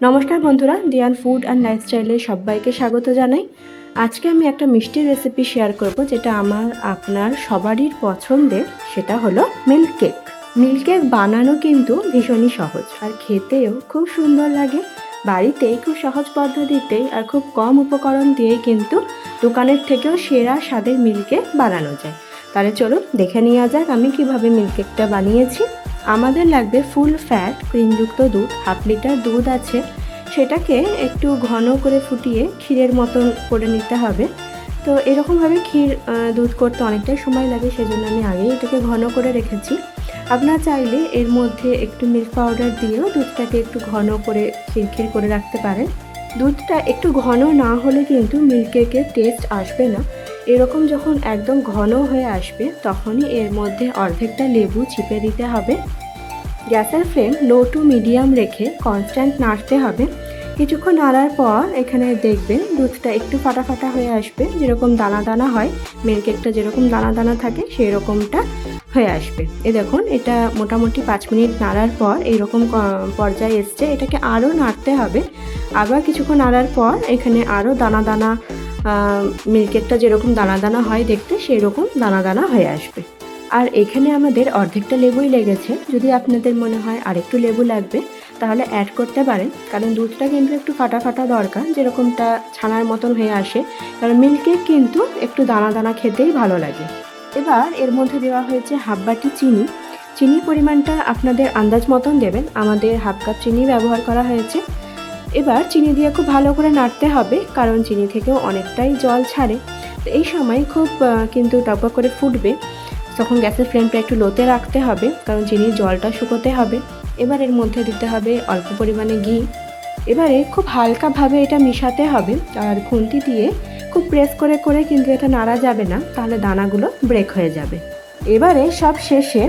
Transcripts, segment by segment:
নমস্কার বন্ধুরা, দিয়ান food and লাইফস্টাইলে সবাইকে স্বাগত জানাই। আজকে আমি একটা মিষ্টির রেসিপি শেয়ার করব, যেটা আপনার সবারই পছন্দের। সেটা হলো মিল্ক কেক। মিল্ক কেক বানানো কিন্তু ভীষণই সহজ আর খেতেও খুব সুন্দর লাগে। বাড়িতেই খুব সহজ পদ্ধতিতেই আর খুব কম উপকরণ দিয়েই কিন্তু দোকানের থেকেও সেরা স্বাদের মিল্ক কেক বানানো যায়। তাহলে চলুন দেখে নেওয়া যাক আমি কিভাবে মিল্ক কেকটা বানিয়েছি। আমাদের লাগবে ফুল ফ্যাট ক্রিমযুক্ত দুধ। 1/2 লিটার দুধ আছে, সেটাকে একটু ঘন করে ফুটিয়ে ক্ষীরের মতন করে নিতে হবে। তো এরকমভাবে দুধ করতে অনেকটাই সময় লাগে, সেজন্য আমি আগেই এটাকে ঘন করে রেখেছি। আপনারা চাইলে এর মধ্যে একটু মিল্ক পাউডার দিয়েও দুধটাকে একটু ঘন করে ক্ষীর করে রাখতে পারেন। দুধটা একটু ঘন না হলে কিন্তু মিল্ক কেকের টেস্ট আসবে না। এরকম যখন একদম ঘন হয়ে আসবে তখনই এর মধ্যে অর্ধেকটা লেবু চিপে দিতে হবে। গ্যাসের ফ্লেম লো টু মিডিয়াম রেখে কনস্ট্যান্ট নাড়তে হবে। কিছুক্ষণ নাড়ার পর এখানে দেখবেন দুধটা একটু ফাটা ফাটা হয়ে আসবে, যেরকম দানা দানা হয়, মিল্ক কেকটা যেরকম দানা দানা থাকে সেই রকমটা হয়ে আসবে। দেখুন, এটা মোটামুটি 5 মিনিট নাড়ার পর এইরকম পর্যায়ে এসছে। এটাকে আরও নাড়তে হবে। আবার কিছুক্ষণ নাড়ার পর এখানে আরও দানা দানা মিল্ক কেকটা যেরকম দানা দানা হয় দেখতে, সেই রকম দানা দানা হয়ে আসবে। আর এখানে আমাদের অর্ধেকটা লেবুই লেগেছে। যদি আপনাদের মনে হয় আরেকটু লেবু লাগবে তাহলে অ্যাড করতে পারেন, কারণ দুধটা কিন্তু একটু ফাটা ফাটা দরকার, যেরকমটা ছানার মতন হয়ে আসে। কারণ মিল্ক কেক কিন্তু একটু দানা দানা খেতেই ভালো লাগে। এবার এর মধ্যে দেওয়া হয়েছে 1/2 বাটি চিনি। চিনির পরিমাণটা আপনাদের আন্দাজ মতন দেবেন। আমাদের 1/2 কাপ চিনি ব্যবহার করা হয়েছে। এবার চিনি দিয়ে খুব ভালো করে নাড়তে হবে, কারণ চিনি থেকেও অনেকটাই জল ছাড়ে। তো এই সময় খুব কিন্তু টকবক করে ফুটবে, তখন গ্যাসের ফ্লেমটা একটু লোতে রাখতে হবে, কারণ চিনির জলটা শুকোতে হবে। এবার এর মধ্যে দিতে হবে অল্প পরিমাণে ঘি। এবারে খুব হালকাভাবে এটা মিশাতে হবে, আর খুন্তি দিয়ে খুব প্রেস করে করে কিন্তু এটা নাড়া যাবে না, তাহলে দানাগুলো ব্রেক হয়ে যাবে। এবারে সব শেষে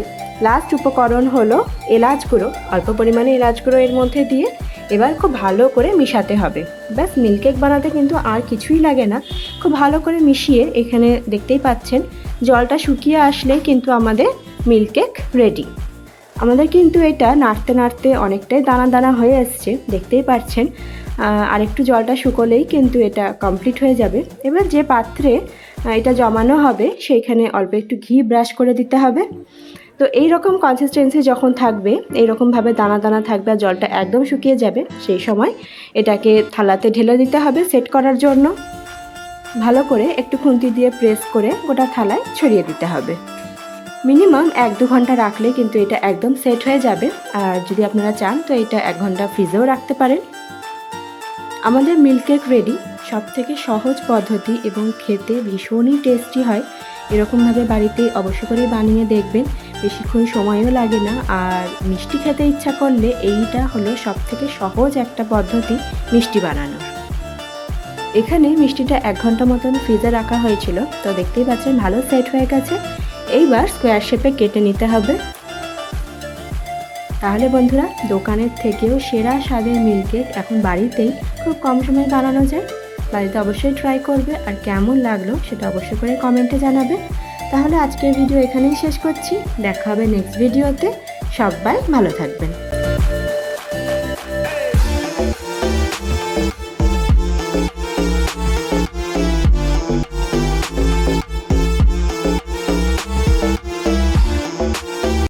লাস্ট উপকরণ হলো এলাচ গুঁড়ো। অল্প পরিমাণে এলাচ গুঁড়ো এর মধ্যে দিয়ে এবার খুব ভালো করে মিশাতে হবে। ব্যাস, মিল্ক কেক বানাতে কিন্তু আর কিছুই লাগে না। খুব ভালো করে মিশিয়ে এখানে দেখতেই পাচ্ছেন জলটা শুকিয়ে আসলে কিন্তু আমাদের মিল্ক কেক রেডি। আমাদের কিন্তু এটা নাড়তে নাড়তে অনেকটাই দানা দানা হয়ে এসছে, দেখতেই পাচ্ছেন। আর একটু জলটা শুকোলেই কিন্তু এটা কমপ্লিট হয়ে যাবে। এবার যে পাত্রে এটা জমানো হবে সেইখানে অল্প একটু ঘি ব্রাশ করে দিতে হবে। তো এই রকম কনসিস্টেন্সি যখন থাকবে, এইরকমভাবে দানা দানা থাকবে আর জলটা একদম শুকিয়ে যাবে, সেই সময় এটাকে থালাতে ঢেলে দিতে হবে সেট করার জন্য। ভালো করে একটু খুন্তি দিয়ে প্রেস করে গোটা থালায় ছড়িয়ে দিতে হবে। মিনিমাম 1-2 ঘন্টা রাখলে কিন্তু এটা একদম সেট হয়ে যাবে। আর যদি আপনারা চান তো এটা 1 ঘন্টা ফ্রিজেও রাখতে পারেন। আমাদের মিল্ক কেক রেডি। সবথেকে সহজ পদ্ধতি এবং খেতে ভীষণই টেস্টি হয়। এরকমভাবে বাড়িতে অবশ্য করে বানিয়ে দেখবেন, বেশিক্ষণ সময়ও লাগে না। আর মিষ্টি খেতে ইচ্ছা করলে এইটা হলো সবথেকে সহজ একটা পদ্ধতি মিষ্টি বানানোর। এখানে মিষ্টিটা 1 ঘন্টা মতন ফ্রিজে রাখা হয়েছিল, তো দেখতেই পাচ্ছেন ভালো সেট হয়ে গেছে। এইবার স্কোয়ার শেপে কেটে নিতে হবে। তাহলে বন্ধুরা, দোকানের থেকেও সেরা স্বাদের মিল্ক কেক এখন বাড়িতেই খুব কম সময়ে বানানো যায়। বাড়িতে অবশ্যই ট্রাই করবে, আর কেমন লাগলো সেটা অবশ্যই করে কমেন্টে জানাবে। তাহলে আজকের ভিডিও এখানেই শেষ করছি। দেখা হবে নেক্সট ভিডিওতে। সবাই ভালো থাকবেন।